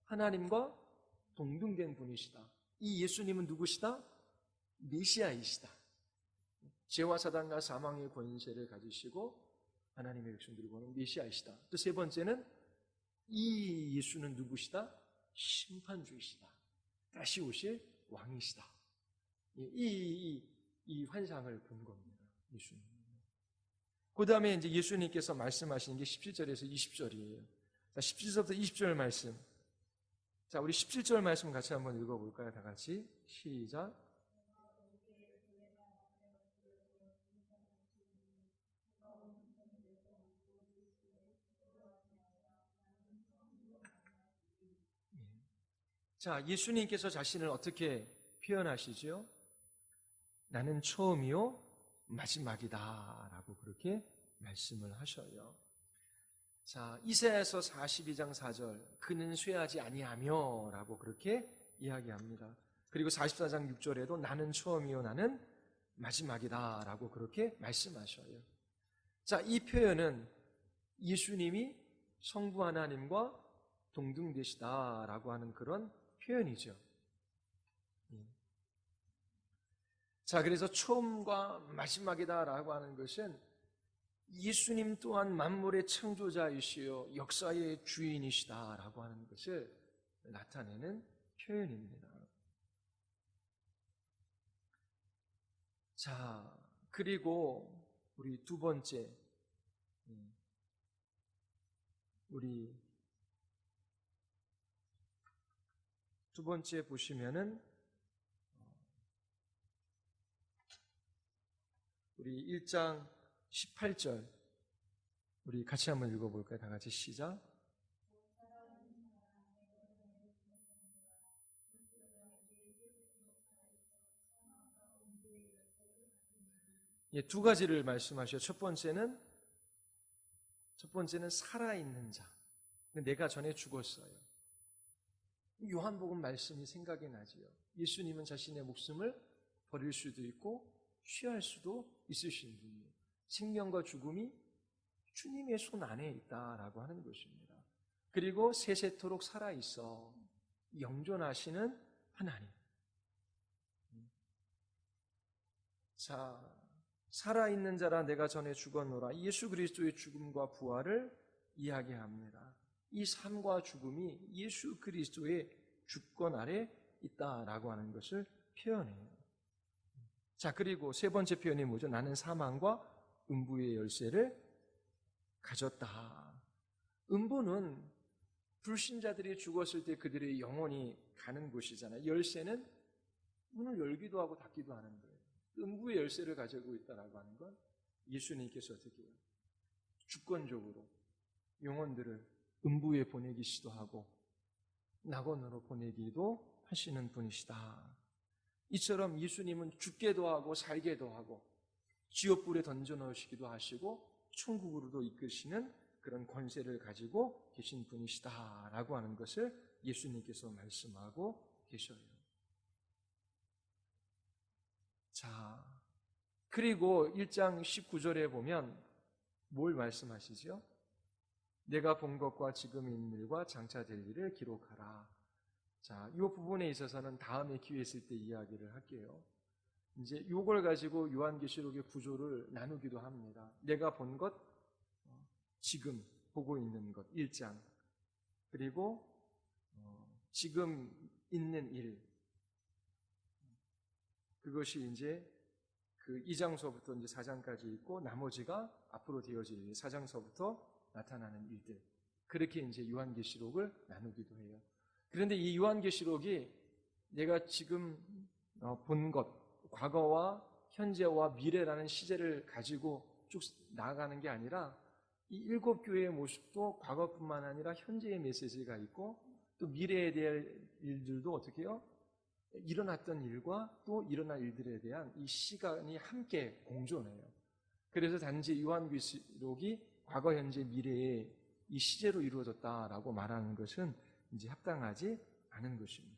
하나님과 동등된 분이시다. 이 예수님은 누구시다? 메시아이시다. 죄와 사단과 사망의 권세를 가지시고 하나님의 백성들을 보는 메시아이시다. 또 세 번째는 이 예수는 누구시다? 심판주이시다. 다시 오실 왕이시다. 이 환상을 본 겁니다. 예수님. 그 다음에 이제 예수님께서 말씀하시는 게 17절에서 20절이에요. 자, 17절부터 20절 말씀. 자, 우리 17절 말씀 같이 한번 읽어볼까요? 다 같이. 시작. 자, 예수님께서 자신을 어떻게 표현하시죠? 나는 처음이요 마지막이다 라고 그렇게 말씀을 하셔요. 자, 이사야서 42장 4절, 그는 쇠하지 아니하며 라고 그렇게 이야기합니다. 그리고 44장 6절에도 나는 처음이요 나는 마지막이다 라고 그렇게 말씀하셔요. 자, 이 표현은 예수님이 성부 하나님과 동등되시다라고 하는 그런 표현이죠. 자, 그래서 처음과 마지막이다라고 하는 것은 예수님 또한 만물의 창조자이시요 역사의 주인이시다라고 하는 것을 나타내는 표현입니다. 자, 그리고 우리 두 번째, 보시면은 우리 1장 18절 우리 같이 한번 읽어볼까요? 다 같이 시작. 예, 두 가지를 말씀하셔요. 첫 번째는 살아있는 자. 내가 전에 죽었어요. 요한복음 말씀이 생각이 나지요. 예수님은 자신의 목숨을 버릴 수도 있고 취할 수도 있으신 분이에요. 생명과 죽음이 주님의 손 안에 있다라고 하는 것입니다. 그리고 세세토록 살아있어 영존하시는 하나님. 자, 살아있는 자라 내가 전에 죽었노라. 예수 그리스도의 죽음과 부활을 이야기합니다. 이 삶과 죽음이 예수 그리스도의 주권 아래 있다라고 하는 것을 표현해요. 자, 그리고 세 번째 표현이 뭐죠? 나는 사망과 음부의 열쇠를 가졌다. 음부는 불신자들이 죽었을 때 그들의 영혼이 가는 곳이잖아요. 열쇠는 문을 열기도 하고 닫기도 하는 거예요. 음부의 열쇠를 가지고 있다라고 하는 건 예수님께서 어떻게 해요? 주권적으로 영혼들을 음부에 보내기시도 하고 낙원으로 보내기도 하시는 분이시다. 이처럼 예수님은 죽게도 하고 살게도 하고 지옥불에 던져넣으시기도 하시고 천국으로도 이끄시는 그런 권세를 가지고 계신 분이시다라고 하는 것을 예수님께서 말씀하고 계셔요. 자, 그리고 1장 19절에 보면 뭘 말씀하시죠? 내가 본 것과 지금 있는 일과 장차 될 일을 기록하라. 자, 이 부분에 있어서는 다음에 기회 있을 때 이야기를 할게요. 이제 이걸 가지고 요한계시록의 구조를 나누기도 합니다. 내가 본 것, 지금 보고 있는 것, 1장. 그리고 지금 있는 일. 그것이 이제 그 2장서부터 이제 4장까지 있고 나머지가 앞으로 되어질 일, 4장서부터 나타나는 일들. 그렇게 이제 요한계시록을 나누기도 해요. 그런데 이 요한계시록이 내가 지금 본 것, 과거와 현재와 미래라는 시제를 가지고 쭉 나아가는 게 아니라 이 7 교회의 모습도 과거뿐만 아니라 현재의 메시지가 있고 또 미래에 대한 일들도 어떻게 해요? 일어났던 일과 또 일어날 일들에 대한 이 시간이 함께 공존해요. 그래서 단지 요한계시록이 과거, 현재, 미래의 이 시제로 이루어졌다라고 말하는 것은 이제 합당하지 않은 것입니다.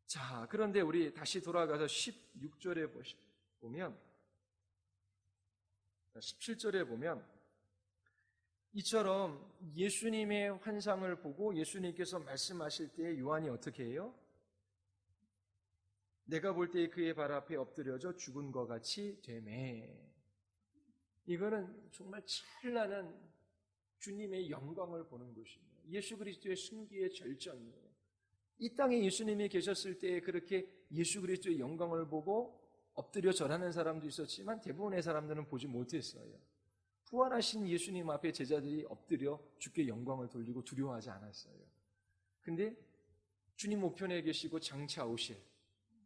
자, 그런데 우리 다시 돌아가서 16절에 보면 17절에 보면 이처럼 예수님의 환상을 보고 예수님께서 말씀하실 때 요한이 어떻게 해요? 내가 볼 때 그의 발 앞에 엎드려져 죽은 것 같이 되매. 이거는 정말 찬란한 주님의 영광을 보는 것입니다. 예수 그리스도의 승기의 절정이에요. 이 땅에 예수님이 계셨을 때 그렇게 예수 그리스도의 영광을 보고 엎드려 절하는 사람도 있었지만 대부분의 사람들은 보지 못했어요. 부활하신 예수님 앞에 제자들이 엎드려 주께 영광을 돌리고 두려워하지 않았어요. 근데 주님 우편에 계시고 장차 오실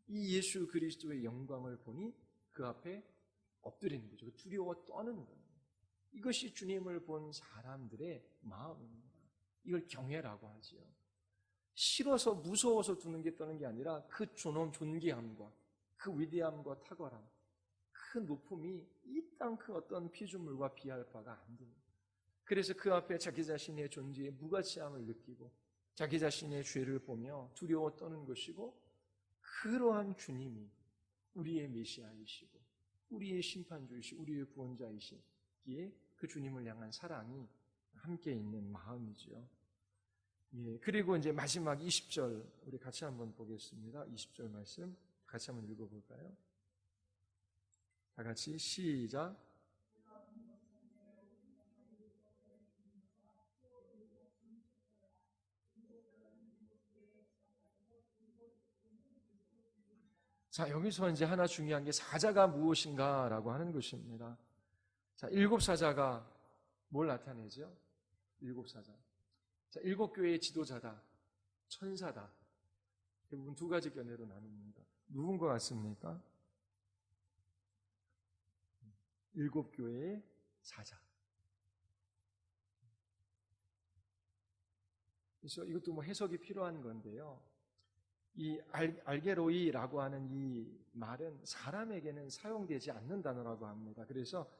이 예수 그리스도의 영광을 보니 그 앞에 엎드리는 거죠. 두려워 떠는 거예요. 이것이 주님을 본 사람들의 마음입니다. 이걸 경외라고 하지요. 싫어서 무서워서 두는 게 떠는 게 아니라 그 존귀함과 그 위대함과 탁월함, 그 높음이 이 땅 그 어떤 피조물과 비할 바가 안 됩니다. 그래서 그 앞에 자기 자신의 존재의 무가치함을 느끼고 자기 자신의 죄를 보며 두려워 떠는 것이고 그러한 주님이 우리의 메시아이시고 우리의 심판주이시고 우리의 구원자이시기에 그 주님을 향한 사랑이 함께 있는 마음이죠. 예, 그리고 이제 마지막 20절 우리 같이 한번 보겠습니다. 20절 말씀 같이 한번 읽어볼까요? 다 같이 시작. 자, 여기서 이제 하나 중요한 게 사자가 무엇인가라고 하는 것입니다. 자, 일곱 사자가 뭘 나타내죠? 일곱 사자. 자, 일곱 교회의 지도자다. 천사다. 대부분 두 가지 견해로 나눕니다. 누군 것 같습니까? 일곱 교회의 사자. 그래서 이것도 뭐 해석이 필요한 건데요. 이 알게로이라고 하는 이 말은 사람에게는 사용되지 않는 단어라고 합니다. 그래서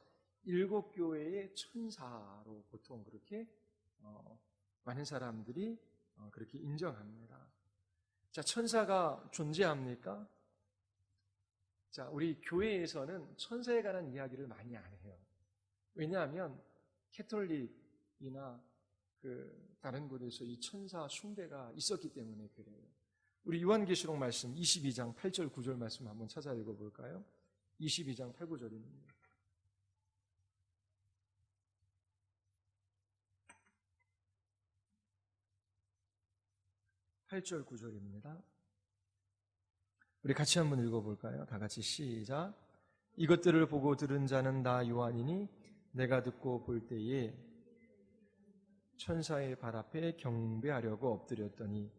일곱 교회의 천사로 보통 그렇게 많은 사람들이 그렇게 인정합니다. 자, 천사가 존재합니까? 자, 우리 교회에서는 천사에 관한 이야기를 많이 안 해요. 왜냐하면 캐톨릭이나 다른 곳에서 이 천사 숭배가 있었기 때문에 그래요. 우리 요한계시록 말씀 22장 8절 9절 말씀 한번 찾아 읽어볼까요? 22장 8, 9절입니다. 8절 9절입니다. 우리 같이 한번 읽어볼까요? 다 같이 시작. 이것들을 보고 들은 자는 나 요한이니 내가 듣고 볼 때에 천사의 발 앞에 경배하려고 엎드렸더니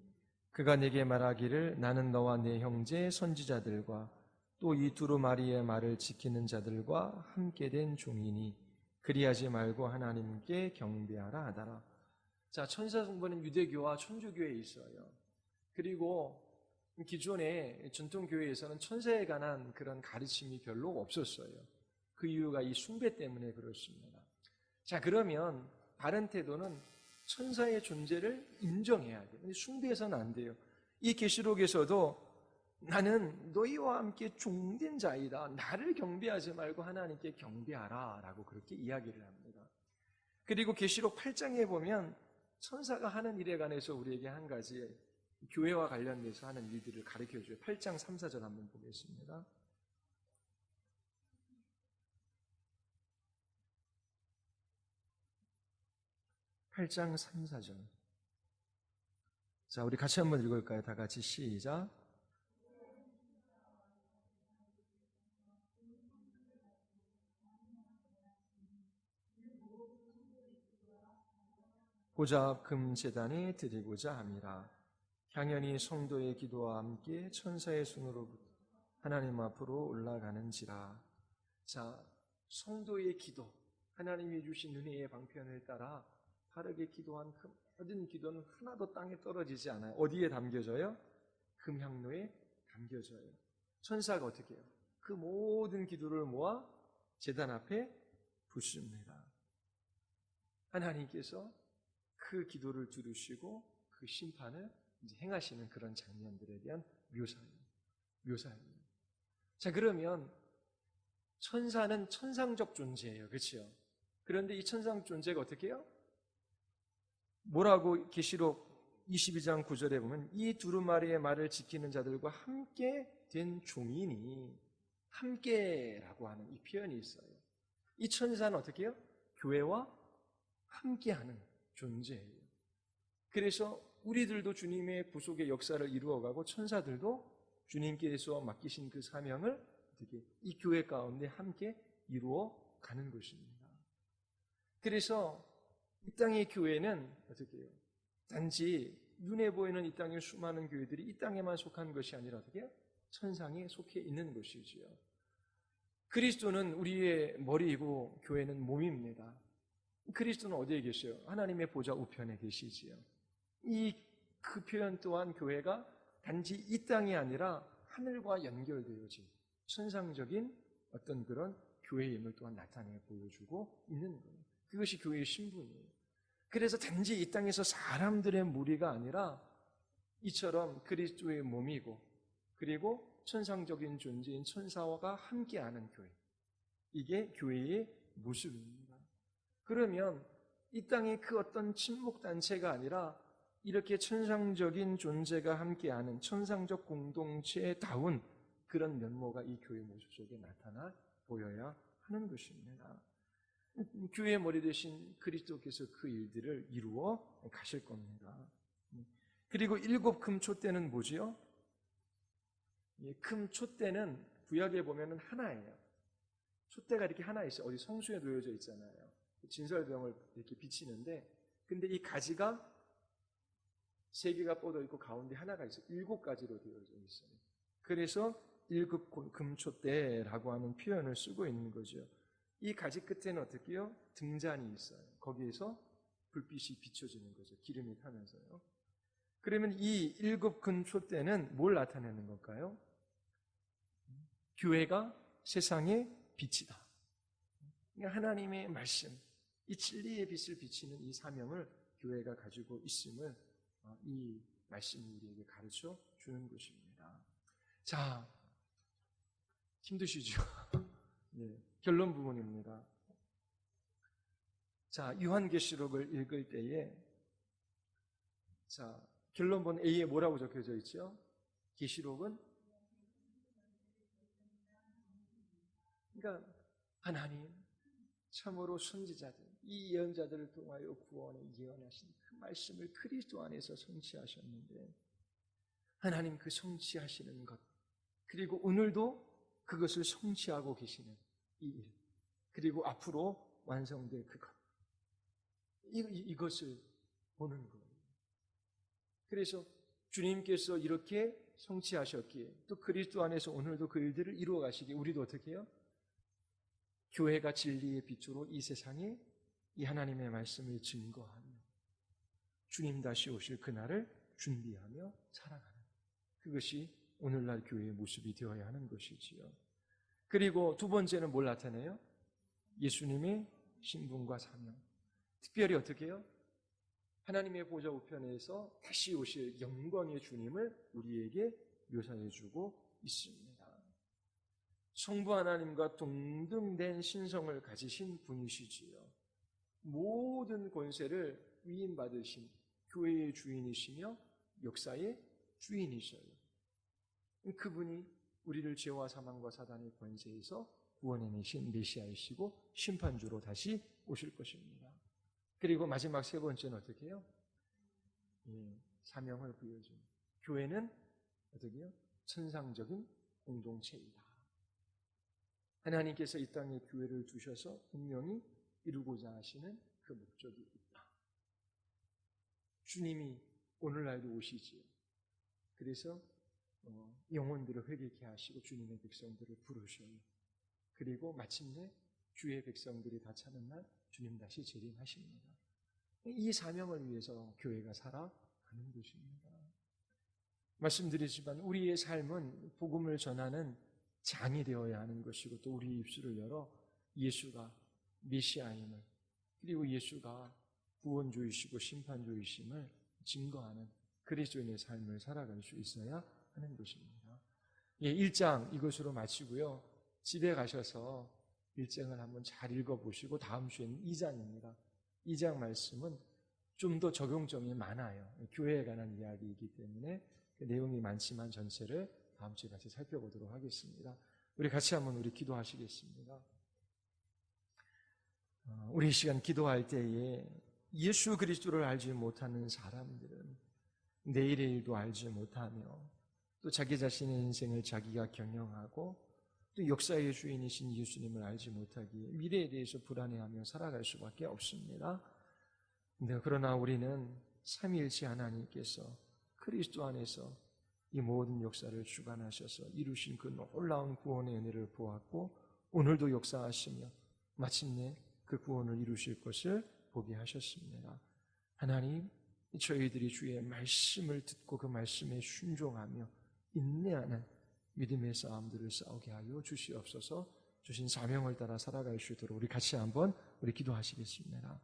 그가 내게 말하기를 나는 너와 내 형제 선지자들과 또 이 두루마리의 말을 지키는 자들과 함께 된 종이니 그리하지 말고 하나님께 경배하라 하더라. 자, 천사 숭배는 유대교와 천주교에 있어요. 그리고 기존의 전통교회에서는 천사에 관한 그런 가르침이 별로 없었어요. 그 이유가 이 숭배 때문에 그렇습니다. 자, 그러면 바른 태도는 천사의 존재를 인정해야 돼요. 근데 숭배해서는 안 돼요. 이 계시록에서도 나는 너희와 함께 종된 자이다. 나를 경배하지 말고 하나님께 경배하라 라고 그렇게 이야기를 합니다. 그리고 계시록 8장에 보면 천사가 하는 일에 관해서 우리에게 한 가지 교회와 관련돼서 하는 일들을 가르쳐줘요. 8장 3, 4절 한번 보겠습니다. 8장 3, 4절. 자, 우리 같이 한번 읽을까요? 다 같이 시작. 보좌 금 제단에 드리고자 함이라. 향연이 성도의 기도와 함께 천사의 손으로부터 하나님 앞으로 올라가는지라. 자, 성도의 기도, 하나님이 주신 은혜의 방편을 따라 바르게 기도한 그 모든 기도는 하나도 땅에 떨어지지 않아요. 어디에 담겨져요? 금향로에 담겨져요. 천사가 어떻게 해요? 그 모든 기도를 모아 제단 앞에 붓습니다. 하나님께서 그 기도를 들으시고 그 심판을 이제 행하시는 그런 장면들에 대한 묘사예요. 자, 그러면 천사는 천상적 존재예요. 그렇죠? 그런데 이 천상 존재가 어떻게 해요? 뭐라고 계시록 22장 9절에 보면 이 두루마리의 말을 지키는 자들과 함께 된 종이니 함께라고 하는 이 표현이 있어요. 이 천사는 어떻게 해요? 교회와 함께하는 존재예요. 그래서 우리들도 주님의 구속의 역사를 이루어가고 천사들도 주님께서 맡기신 그 사명을 어떻게 이 교회 가운데 함께 이루어가는 것입니다. 그래서 이 땅의 교회는 어떻게 해요? 단지 눈에 보이는 이 땅의 수많은 교회들이 이 땅에만 속한 것이 아니라 어떻게 해요? 천상에 속해 있는 것이지요. 그리스도는 우리의 머리이고 교회는 몸입니다. 그리스도는 어디에 계셔요? 하나님의 보좌 우편에 계시지요. 그 표현 또한 교회가 단지 이 땅이 아니라 하늘과 연결되어진 천상적인 어떤 그런 교회임을 또한 나타내 보여주고 있는 거예요. 그것이 교회의 신분이에요. 그래서 단지 이 땅에서 사람들의 무리가 아니라 이처럼 그리스도의 몸이고 그리고 천상적인 존재인 천사와 함께하는 교회. 이게 교회의 모습입니다. 그러면 이 땅의 그 어떤 친목단체가 아니라 이렇게 천상적인 존재가 함께하는 천상적 공동체다운 그런 면모가 이 교회 모습 속에 나타나 보여야 하는 것입니다. 교회의 머리 대신 그리스도께서 그 일들을 이루어 가실 겁니다. 그리고 일곱 금초 때는 뭐지요? 금 촛대는 구약에 보면은 하나예요. 촛대가 이렇게 하나 있어요. 어디 성수에 놓여져 있잖아요. 진설병을 이렇게 비치는데, 근데 이 가지가 3개가 뻗어 있고 가운데 하나가 있어요. 7가지로 되어져 있어요. 그래서 7금촛대라고 하는 표현을 쓰고 있는 거죠. 이 가지 끝에는 어떻게 해요? 등잔이 있어요. 거기에서 불빛이 비춰지는 거죠. 기름이 타면서요. 그러면 이 7금촛대는 뭘 나타내는 걸까요? 교회가 세상의 빛이다. 그러니까 하나님의 말씀, 이 진리의 빛을 비치는 이 사명을 교회가 가지고 있음을 이 말씀이 우리에게 가르쳐 주는 것입니다. 자, 힘드시죠? 네, 결론 부분입니다. 자, 요한계시록을 읽을 때에, 자, 결론본 A에 뭐라고 적혀져 있죠? 계시록은, 그러니까 하나님 참으로 선지자들, 이 예언자들을 통하여 구원을 예언하신 그 말씀을 그리스도 안에서 성취하셨는데, 하나님 그 성취하시는 것, 그리고 오늘도 그것을 성취하고 계시는 이 일, 그리고 앞으로 완성될 그것, 이것을 보는 거예요. 그래서 주님께서 이렇게 성취하셨기에 또 그리스도 안에서 오늘도 그 일들을 이루어 가시기에 우리도 어떻게 해요? 교회가 진리의 빛으로 이 세상에 이 하나님의 말씀을 증거하며 주님 다시 오실 그날을 준비하며 살아가는, 그것이 오늘날 교회의 모습이 되어야 하는 것이지요. 그리고 두 번째는 뭘 나타내요? 예수님의 신분과 사명. 특별히 어떻게 해요? 하나님의 보좌 우편에서 다시 오실 영광의 주님을 우리에게 묘사해 주고 있습니다. 성부 하나님과 동등된 신성을 가지신 분이시지요. 모든 권세를 위임받으신 교회의 주인이시며 역사의 주인이셔요. 그분이 우리를 죄와 사망과 사단의 권세에서 구원해내신 메시아이시고 심판주로 다시 오실 것입니다. 그리고 마지막 세 번째는 어떻게 해요? 사명을 부여준 교회는 어떻게 해요? 천상적인 공동체이다. 하나님께서 이 땅에 교회를 두셔서 분명히 이루고자 하시는 그 목적이 있다. 주님이 오늘날도 오시지요. 그래서 영혼들을 회개케 하시고 주님의 백성들을 부르셔요. 그리고 마침내 주의 백성들이 다 차는 날 주님 다시 재림하십니다. 이 사명을 위해서 교회가 살아가는 것입니다. 말씀드리지만 우리의 삶은 복음을 전하는 장이 되어야 하는 것이고, 또 우리 입술을 열어 예수가 메시아임을, 그리고 예수가 구원주이시고 심판주이심을 증거하는 그리스도인의 삶을 살아갈 수 있어야 하는 것입니다. 1장 이것으로 마치고요. 집에 가셔서 1장을 한번 잘 읽어보시고 다음 주에는 2장입니다. 2장 말씀은 좀 더 적용점이 많아요. 교회에 관한 이야기이기 때문에 그 내용이 많지만 전체를 다음 주에 같이 살펴보도록 하겠습니다. 우리 같이 한번 우리 기도하시겠습니다. 우리 시간 기도할 때에 예수 그리스도를 알지 못하는 사람들은 내일의 일도 알지 못하며 또 자기 자신의 인생을 자기가 경영하고 또 역사의 주인이신 예수님을 알지 못하기에 미래에 대해서 불안해하며 살아갈 수밖에 없습니다. 그러나 우리는 삼위일체 하나님께서 그리스도 안에서 이 모든 역사를 주관하셔서 이루신 그 놀라운 구원의 은혜를 보았고 오늘도 역사하시며 마침내 그 구원을 이루실 것을 보게 하셨습니다. 하나님, 저희들이 주의 말씀을 듣고 그 말씀에 순종하며 인내하는 믿음의 싸움들을 싸우게 하여 주시옵소서. 주신 사명을 따라 살아갈 수 있도록 우리 같이 한번 우리 기도하시겠습니다.